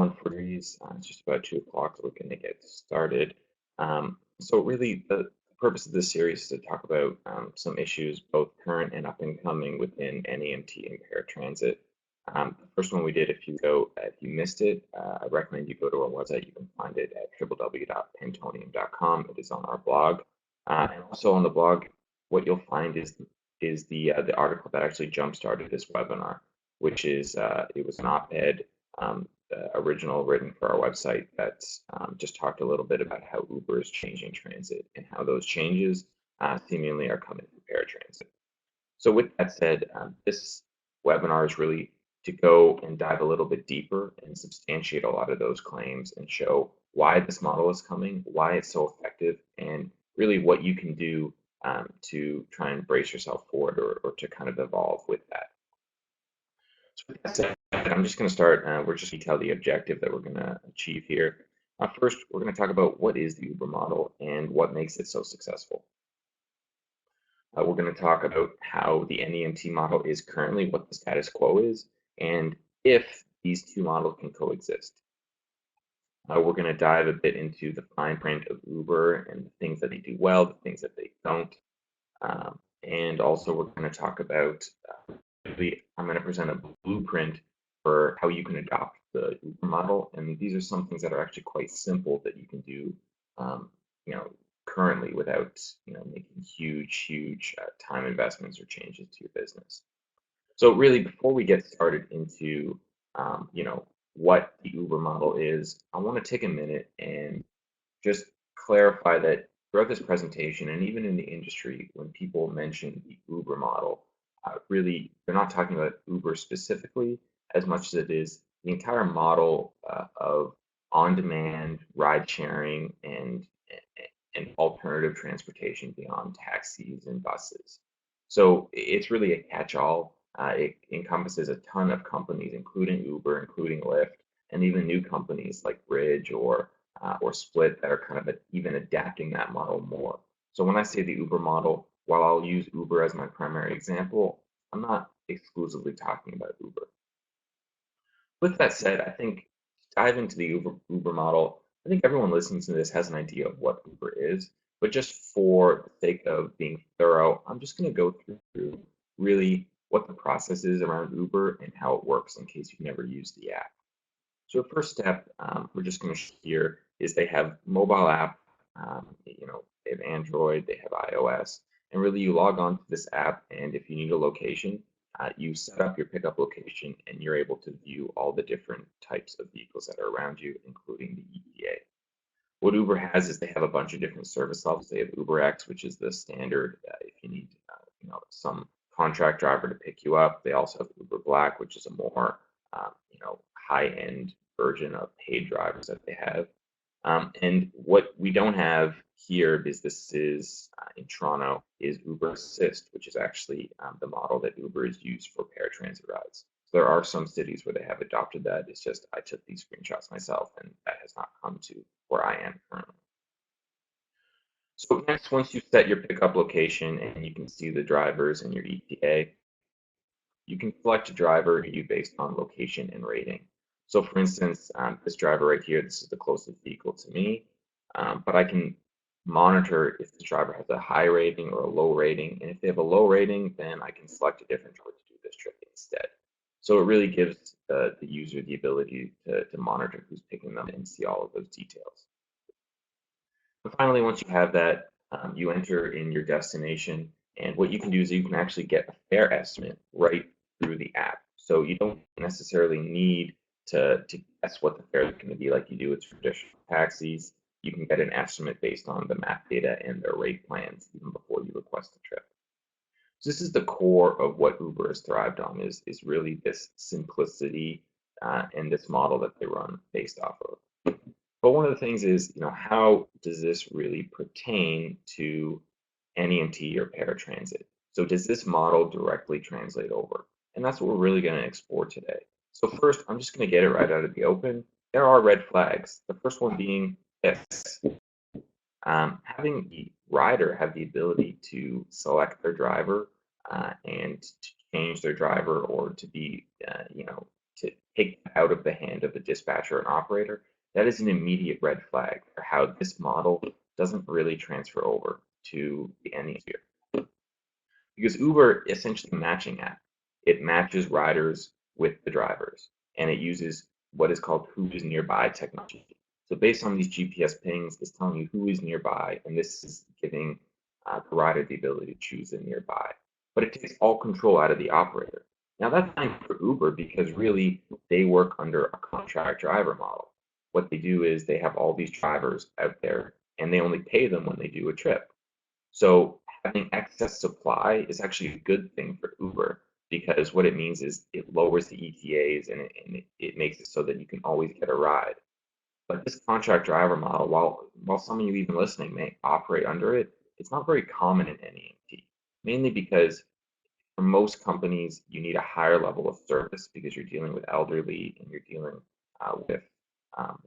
everyone for these. It's just about 2 o'clock, so we're going to get started. So really, the purpose of this series is to talk about some issues, both current and up and coming within NEMT and paratransit. The first one we did a few ago, if you missed it, I recommend you go to our website. You can find it at www.pantonium.com. It is on our blog. And also on the blog, what you'll find is the article that actually jump-started this webinar, which is it was an op-ed original written for our website that just talked a little bit about how Uber is changing transit and how those changes seemingly are coming from paratransit. So with that said, this webinar is really to go and dive a little bit deeper and substantiate a lot of those claims and show why this model is coming, why it's so effective, and really what you can do to try and brace yourself forward or to kind of evolve with that. So with that said, I'm just going to start. We're just going to detail the objective that we're going to achieve here. First, we're going to talk about what is the Uber model and what makes it so successful. We're going to talk about how the NEMT model is currently, what the status quo is, and if these two models can coexist. We're going to dive a bit into the fine print of Uber and the things that they do well, the things that they don't. And also we're going to talk about, I'm going to present a blueprint for how you can adopt the Uber model. And these are some things that are actually quite simple that you can do, currently without, making huge time investments or changes to your business. So really, before we get started into, what the Uber model is, I want to take a minute and just clarify that throughout this presentation and even in the industry, when people mention the Uber model, really, they're not talking about Uber specifically as much as it is the entire model of on-demand ride sharing and alternative transportation beyond taxis and buses. So it's really a catch-all. It encompasses a ton of companies, including Uber, including Lyft, and even new companies like Bridge or Split that are kind of even adapting that model more. So when I say the Uber model, while I'll use Uber as my primary example, I'm not exclusively talking about Uber. With that said, I think to dive into the Uber model, I think everyone listening to this has an idea of what Uber is, but just for the sake of being thorough, I'm just going to go through really what the process is around Uber and how it works in case you've never used the app. So the first step we're just going to show here is they have mobile app, they have Android, they have iOS, and really you log on to this app, and if you need a location, you set up your pickup location and you're able to view all the different types of vehicles that are around you, including the EPA. What Uber has is they have a bunch of different service levels. They have UberX, which is the standard if you need some contract driver to pick you up. They also have Uber Black, which is a more high-end version of paid drivers that they have. And what we don't have here, because this is in Toronto, is Uber Assist, which is actually the model that Uber is used for paratransit rides. So there are some cities where they have adopted that. It's just I took these screenshots myself, and that has not come to where I am currently. So next, once you set your pickup location and you can see the drivers and your ETA, you can select a driver you based on location and rating. So for instance, this driver right here, this is the closest vehicle to me, but I can monitor if the driver has a high rating or a low rating. And if they have a low rating, then I can select a different driver to do this trip instead. So it really gives the user the ability to monitor who's picking them and see all of those details. And finally, once you have that, you enter in your destination. And what you can do is you can actually get a fare estimate right through the app. So you don't necessarily need to guess what the fare is going to be like you do with traditional taxis. You can get an estimate based on the map data and their rate plans even before you request a trip. So this is the core of what Uber has thrived on, is really this simplicity and this model that they run based off of. But one of the things is, how does this really pertain to NEMT or paratransit? So does this model directly translate over? And that's what we're really going to explore today. So first, I'm just going to get it right out of the open. There are red flags. The first one being this. Having the rider have the ability to select their driver and to change their driver or to be, to take that out of the hand of the dispatcher and operator, that is an immediate red flag for how this model doesn't really transfer over to the NEMT sphere. Because Uber is essentially a matching app. It matches riders with the drivers, and it uses what is called who is nearby technology. So based on these GPS pings, it's telling you who is nearby, and this is giving the rider the ability to choose a nearby. But it takes all control out of the operator. Now that's fine for Uber because really they work under a contract driver model. What they do is they have all these drivers out there, and they only pay them when they do a trip. So having excess supply is actually a good thing for Uber because what it means is it lowers the ETAs and it makes it so that you can always get a ride. But this contract driver model, while some of you even listening may operate under it, it's not very common in NEMT, mainly because for most companies, you need a higher level of service because you're dealing with elderly and you're dealing with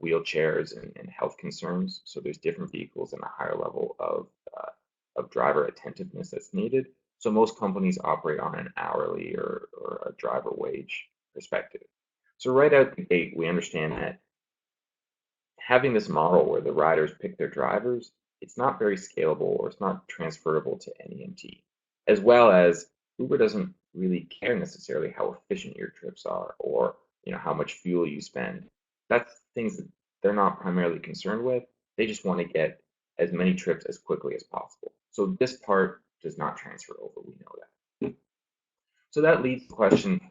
wheelchairs and health concerns. So there's different vehicles and a higher level of driver attentiveness that's needed. So most companies operate on an hourly or a driver wage perspective. So right out the gate, we understand that having this model where the riders pick their drivers, it's not very scalable or it's not transferable to NEMT, as well as Uber doesn't really care necessarily how efficient your trips are or how much fuel you spend. That's things that they're not primarily concerned with. They just want to get as many trips as quickly as possible. So this part does not transfer over, we know that. So that leads to the question,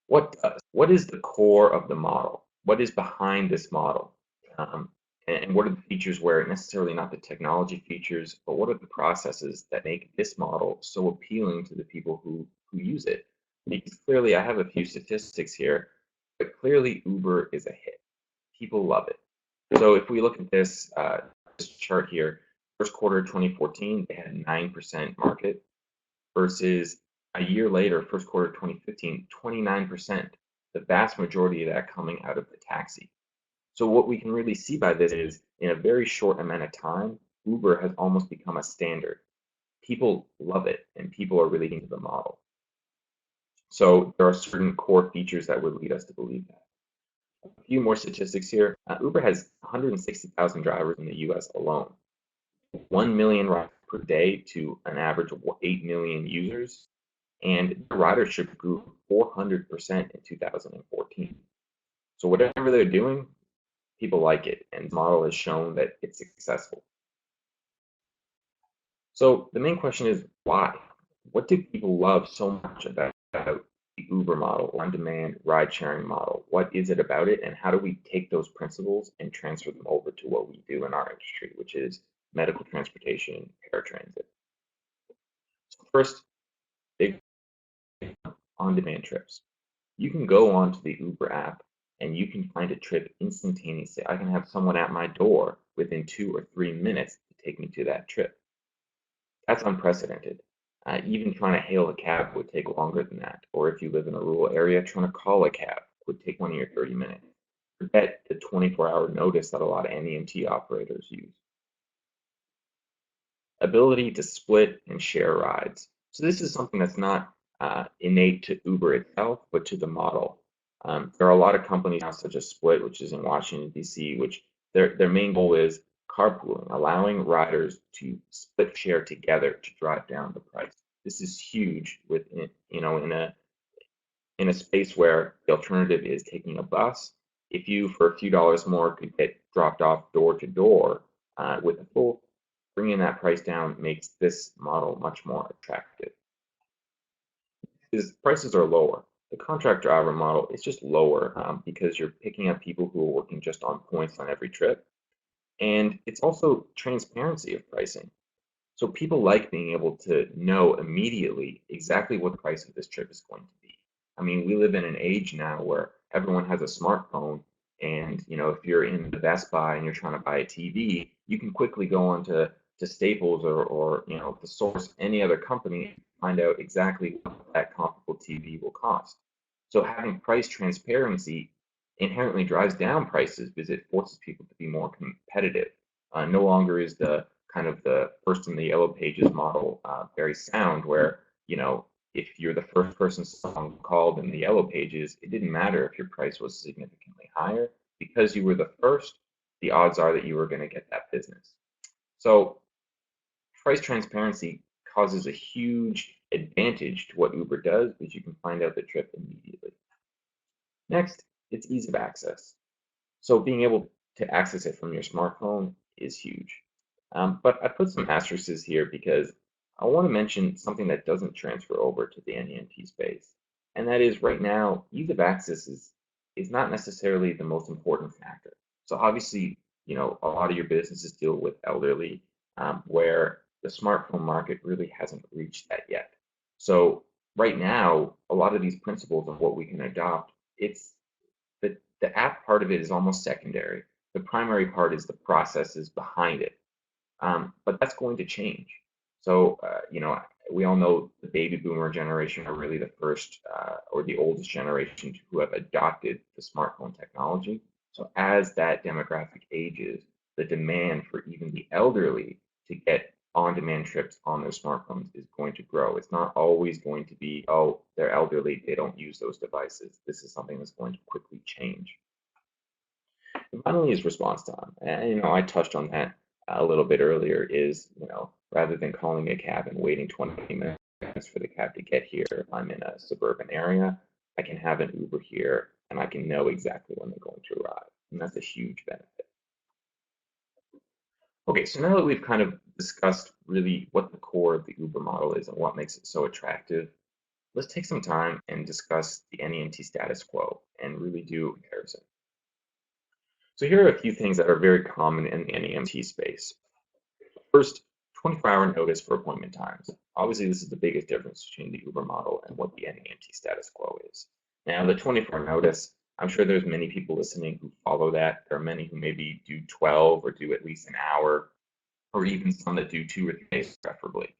what does? What is the core of the model? What is behind this model? And what are the features where necessarily not the technology features, but what are the processes that make this model so appealing to the people who use it? Because clearly, I have a few statistics here, but clearly Uber is a hit. People love it. So if we look at this chart here, first quarter 2014, they had 9% market versus a year later, first quarter 2015, 29%, the vast majority of that coming out of the taxi. So what we can really see by this is in a very short amount of time, Uber has almost become a standard. People love it and people are really into the model. So there are certain core features that would lead us to believe that. A few more statistics here. Uber has 160,000 drivers in the US alone. 1 million rides per day to an average of 8 million users. And ridership grew 400% in 2014. So whatever they're doing, people like it, and the model has shown that it's successful. So the main question is why? What do people love so much about the Uber model, on-demand ride-sharing model? What is it about it, and how do we take those principles and transfer them over to what we do in our industry, which is medical transportation, paratransit? So first, big on-demand trips. You can go onto the Uber app and you can find a trip instantaneously. I can have someone at my door within 2 or 3 minutes to take me to that trip. That's unprecedented. Even trying to hail a cab would take longer than that. Or if you live in a rural area, trying to call a cab would take 20 or 30 minutes. Forget the 24-hour notice that a lot of NEMT operators use. Ability to split and share rides. So this is something that's not innate to Uber itself, but to the model. There are a lot of companies now, such as Split, which is in Washington, D.C., which their main goal is carpooling, allowing riders to split share together to drive down the price. This is huge within, in a space where the alternative is taking a bus. If you, for a few dollars more, could get dropped off door to door with a full, bringing that price down makes this model much more attractive. Because prices are lower. The contract driver model is just lower because you're picking up people who are working just on points on every trip. And it's also transparency of pricing. So people like being able to know immediately exactly what the price of this trip is going to be. I mean, we live in an age now where everyone has a smartphone, and if you're in the Best Buy and you're trying to buy a TV, you can quickly go on to Staples or the Source, any other company, and find out exactly what that comparable TV will cost. So having price transparency inherently drives down prices because it forces people to be more competitive. No longer is the kind of the first in the yellow pages model very sound, where If you're the first person someone called in the yellow pages, it didn't matter if your price was significantly higher. Because you were the first, the odds are that you were going to get that business. So price transparency causes a huge advantage to what Uber does because you can find out the trip immediately. Next, it's ease of access. So being able to access it from your smartphone is huge. But I put some asterisks here because I want to mention something that doesn't transfer over to the NEMT space. And that is right now, ease of access is not necessarily the most important factor. So obviously, a lot of your businesses deal with elderly, where the smartphone market really hasn't reached that yet. So right now, a lot of these principles of what we can adopt, it's the app part of it is almost secondary. The primary part is the processes behind it. But that's going to change. So, we all know the baby boomer generation are really the first or the oldest generation who have adopted the smartphone technology. So, as that demographic ages, the demand for even the elderly to get on-demand trips on their smartphones is going to grow. It's not always going to be, oh, they're elderly, they don't use those devices. This is something that's going to quickly change. And finally is response time. And, I touched on that a little bit earlier is, rather than calling a cab and waiting 20 minutes for the cab to get here, if I'm in a suburban area, I can have an Uber here and I can know exactly when they're going to arrive. And that's a huge benefit. Okay, so now that we've kind of discussed really what the core of the Uber model is and what makes it so attractive, let's take some time and discuss the NEMT status quo and really do a comparison. So here are a few things that are very common in the NEMT space. First, 24-hour notice for appointment times. Obviously, this is the biggest difference between the Uber model and what the NEMT status quo is. Now, the 24-hour notice, I'm sure there's many people listening who follow that. There are many who maybe do 12 or do at least an hour, or even some that do 2 or 3 days preferably.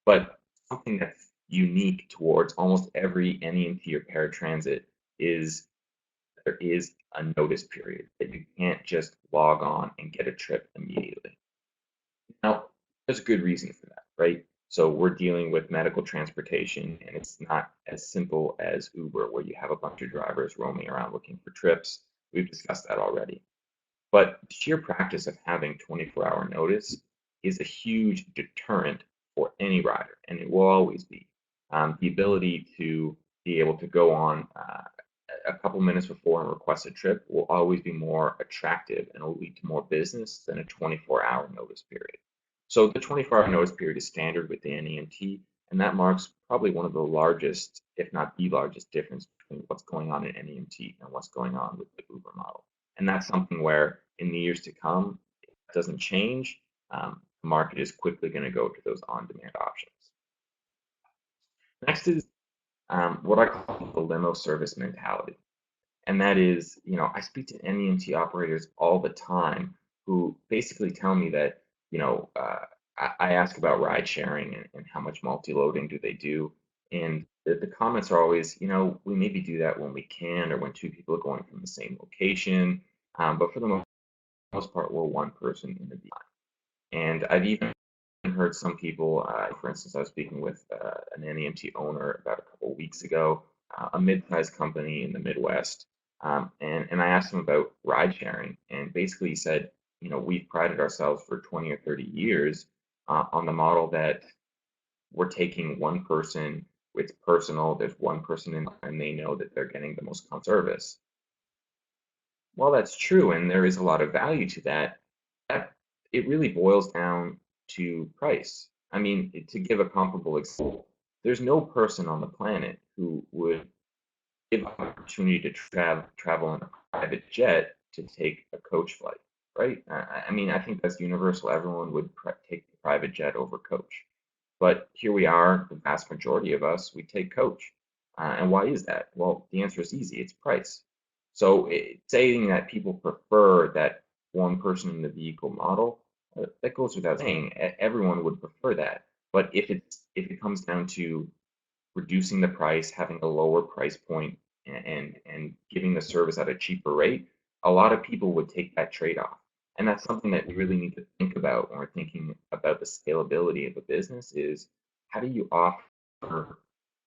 But something that's unique towards almost every NEMT or paratransit is there is a notice period that you can't just log on and get a trip immediately. Now, there's a good reason for that, right? So we're dealing with medical transportation, and it's not as simple as Uber, where you have a bunch of drivers roaming around looking for trips. We've discussed that already. But the sheer practice of having 24-hour notice is a huge deterrent for any rider, and it will always be. The ability to be able to go on a couple minutes before and request a trip will always be more attractive and will lead to more business than a 24-hour notice period. So the 24-hour notice period is standard with the NEMT, and that marks probably one of the largest, if not the largest, difference between what's going on in NEMT and what's going on with the Uber model. And that's something where in the years to come, if it doesn't change, the market is quickly going to go to those on-demand options. Next is what I call the limo service mentality. And that is, I speak to NEMT operators all the time who basically tell me that, I ask about ride sharing and how much multi-loading do they do. And the comments are always, we maybe do that when we can or when 2 people are going from the same location. But for the most part, we're one person in the vehicle. And I've even heard some people, for instance, I was speaking with an NEMT owner about a couple of weeks ago, a mid-sized company in the Midwest, and I asked him about ride sharing, and basically he said, we've prided ourselves for 20 or 30 years on the model that we're taking one person, it's personal, there's one person in, and they know that they're getting the most service. Well, that's true, and there is a lot of value to that. It really boils down to price. I mean, to give a comparable example, there's no person on the planet who would give an opportunity to travel in a private jet to take a coach flight, right? I mean, I think that's universal. Everyone would take the private jet over coach. But here we are, the vast majority of us, we take coach. And why is that? Well, the answer is easy, it's price. So saying that people prefer that one person in the vehicle model, that goes without saying. Everyone would prefer that. But if it comes down to reducing the price, having a lower price point, and giving the service at a cheaper rate, a lot of people would take that trade-off. And that's something that we really need to think about when we're thinking about the scalability of a business is how do you offer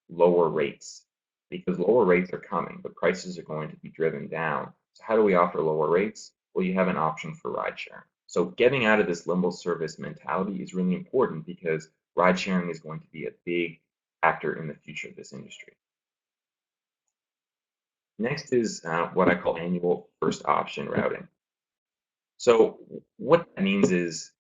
lower rates, because lower rates are coming, but prices are going to be driven down. So how do we offer lower rates? Well, you have an option for ride sharing. So getting out of this limbo service mentality is really important because ride sharing is going to be a big factor in the future of this industry. Next is what I call annual first option routing. So what that means is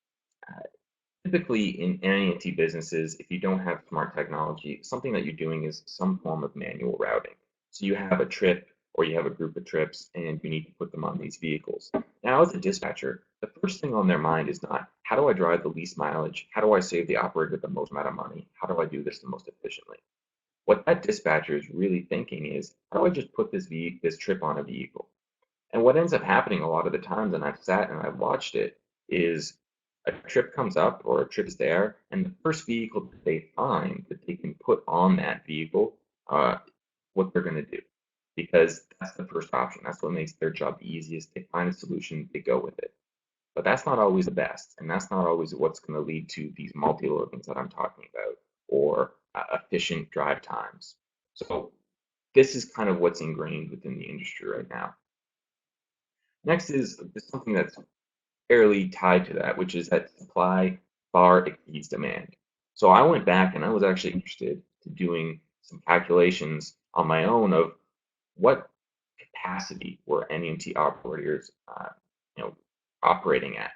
typically in NEMT businesses, if you don't have smart technology, something that you're doing is some form of manual routing. So you have a trip or you have a group of trips and you need to put them on these vehicles. Now, as a dispatcher, the first thing on their mind is not how do I drive the least mileage? How do I save the operator the most amount of money? How do I do this the most efficiently? What that dispatcher is really thinking is how do I just put this trip on a vehicle? And what ends up happening a lot of the times, and I've sat and I've watched it, is a trip comes up or a trip is there, and the first vehicle that they find that they can put on that vehicle, what they're going to do, because that's the first option. That's what makes their job easiest. They find a solution, they go with it. But that's not always the best, and that's not always what's going to lead to these multi-loadings that I'm talking about, or efficient drive times. So this is kind of what's ingrained within the industry right now. Next is something that's fairly tied to that, which is that supply far exceeds demand. So I went back and I was actually interested in doing some calculations on my own of what capacity were NEMT operators, operating at.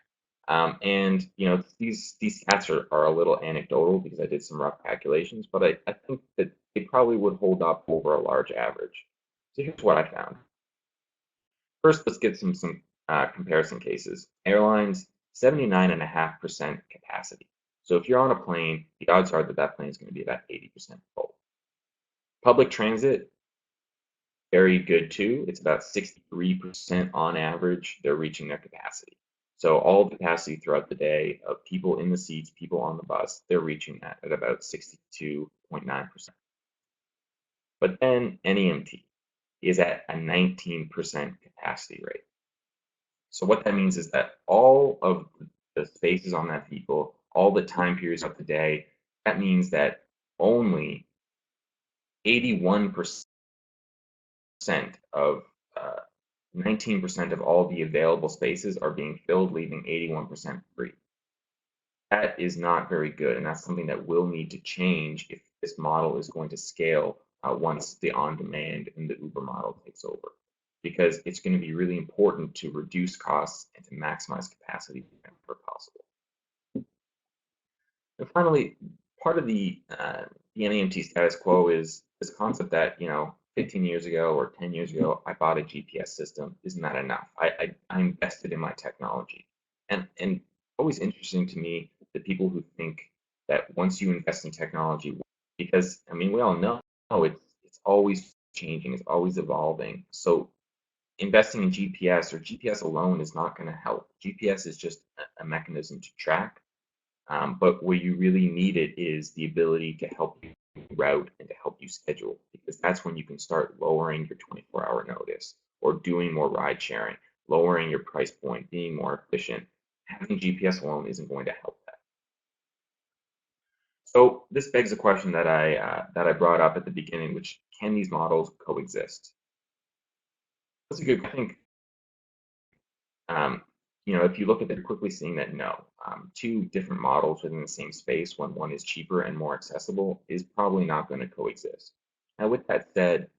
And these stats are a little anecdotal because I did some rough calculations, but I think that they probably would hold up over a large average. So here's what I found. First, let's get some comparison cases. Airlines, 79.5% capacity. So if you're on a plane, the odds are that that plane is going to be about 80% full. Public transit, very good too. It's about 63% on average. They're reaching their capacity. So all the capacity throughout the day of people in the seats, people on the bus, they're reaching that at about 62.9%. But then NEMT is at a 19% capacity rate. So what that means is that all of the spaces on that vehicle, all the time periods of the day, that means that only 81% of 19% of all the available spaces are being filled, leaving 81% free. That is not very good, and that's something that will need to change if this model is going to scale once the on-demand and the Uber model takes over, because it's going to be really important to reduce costs and to maximize capacity whenever possible. And finally, part of the NEMT status quo is this concept that 15 years ago or 10 years ago, I bought a GPS system. Isn't that enough? I invested in my technology, and always interesting to me the people who think that once you invest in technology, because we all know it's always changing, it's always evolving. So investing in GPS or GPS alone is not going to help. GPS is just a mechanism to track. But where you really need it is the ability to help you route and to help you schedule, because that's when you can start lowering your 24-hour notice or doing more ride sharing, lowering your price point, being more efficient. Having GPS alone isn't going to help that. So this begs a question that I brought up at the beginning, which can these models coexist? That's a good question. If you look at it, you're quickly seeing that no, two different models within the same space, when one is cheaper and more accessible, is probably not going to coexist. Now, with that said,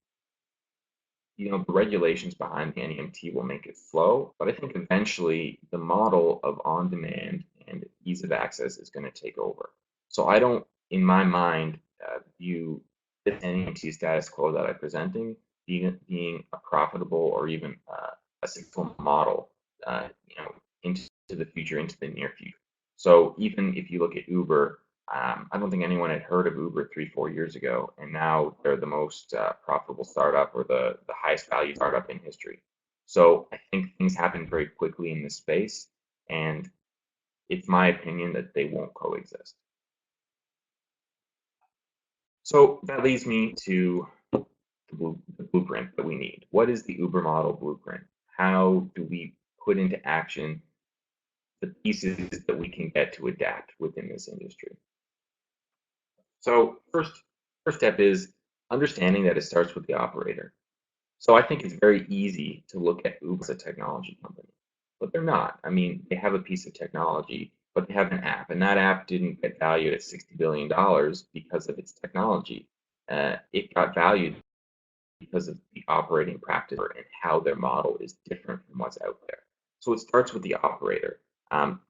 the regulations behind the NEMT will make it flow, but I think eventually the model of on-demand and ease of access is going to take over. So I don't, in my mind, view this NEMT status quo that I'm presenting being a profitable or even a successful model, into the future, into the near future. So even if you look at Uber, I don't think anyone had heard of Uber 3-4 years ago, and now they're the most profitable startup or the highest value startup in history. So I think things happen very quickly in this space, and it's my opinion that they won't coexist. So that leads me to the blueprint that we need. What is the Uber model blueprint? How do we put into action the pieces that we can get to adapt within this industry? So first step is understanding that it starts with the operator. So I think it's very easy to look at Uber as a technology company, but they're not. I mean, they have a piece of technology, but they have an app, and that app didn't get valued at $60 billion because of its technology. It got valued because of the operating practice and how their model is different from what's out there. So it starts with the operator.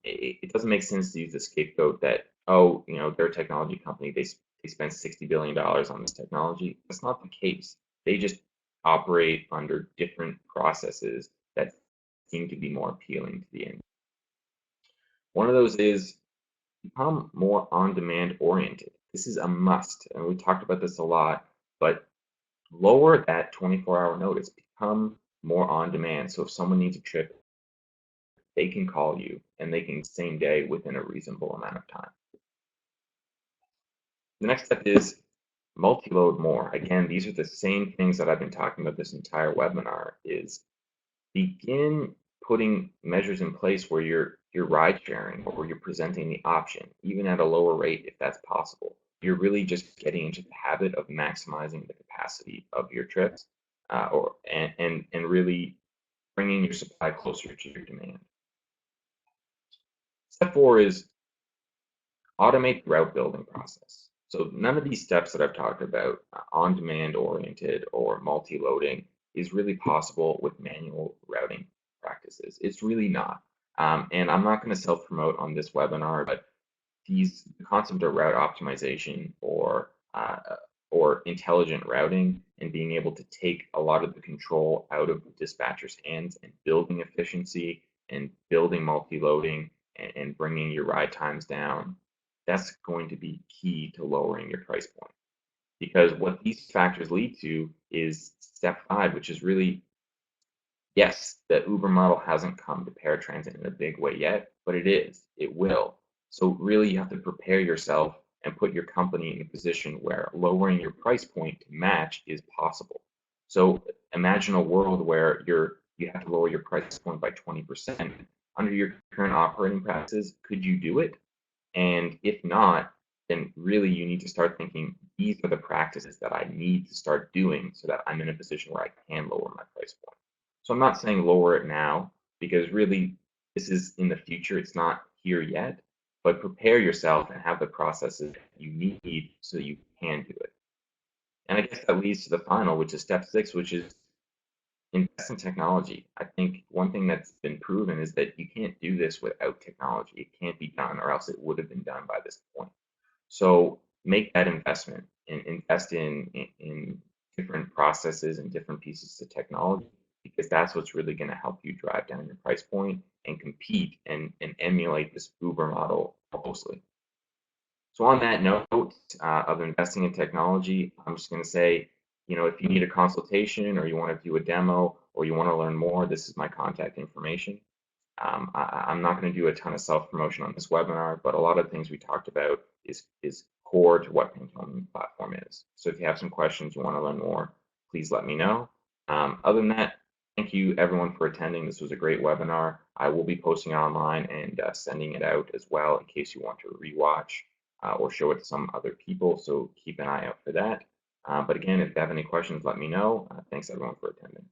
It doesn't make sense to use the scapegoat that, oh, they're a technology company. They spend $60 billion on this technology. That's not the case. They just operate under different processes that seem to be more appealing to the end. One of those is become more on-demand oriented. This is a must, and we talked about this a lot, but lower that 24-hour notice. Become more on demand. So if someone needs a trip, they can call you and they can same day within a reasonable amount of time. The next step is multi-load more. Again, these are the same things that I've been talking about this entire webinar, is begin putting measures in place where you're ride sharing or where you're presenting the option, even at a lower rate if that's possible. You're really just getting into the habit of maximizing the capacity of your trips, and really bringing your supply closer to your demand. Step 4 is automate the route building process. So none of these steps that I've talked about, on-demand oriented or multi-loading, is really possible with manual routing practices. It's really not. And I'm not going to self-promote on this webinar, but the concept of route optimization or intelligent routing and being able to take a lot of the control out of the dispatcher's hands and building efficiency and building multi-loading and bringing your ride times down, that's going to be key to lowering your price point. Because what these factors lead to is step 5, which is really, yes, the Uber model hasn't come to paratransit in a big way yet, but it is. It will. So really, you have to prepare yourself and put your company in a position where lowering your price point to match is possible. So imagine a world where you have to lower your price point by 20%. Under your current operating practices, could you do it? And if not, then really you need to start thinking, these are the practices that I need to start doing so that I'm in a position where I can lower my price point. So I'm not saying lower it now, because really this is in the future, it's not here yet, but prepare yourself and have the processes you need so you can do it. And I guess that leads to the final, which is step 6, which is invest in technology. I think one thing that's been proven is that you can't do this without technology. It can't be done, or else it would have been done by this point. So make that investment and invest in different processes and different pieces of technology, because that's what's really going to help you drive down your price point and compete and emulate this Uber model closely. So on that note of investing in technology, I'm just going to say, if you need a consultation or you want to do a demo or you want to learn more, this is my contact information. I'm not going to do a ton of self-promotion on this webinar, but a lot of the things we talked about is core to what Pantone platform is. So if you have some questions, you want to learn more, please let me know. Other than that, thank you everyone for attending. This was a great webinar. I will be posting it online and sending it out as well in case you want to rewatch or show it to some other people. So keep an eye out for that. But again, if you have any questions, let me know. Thanks everyone for attending.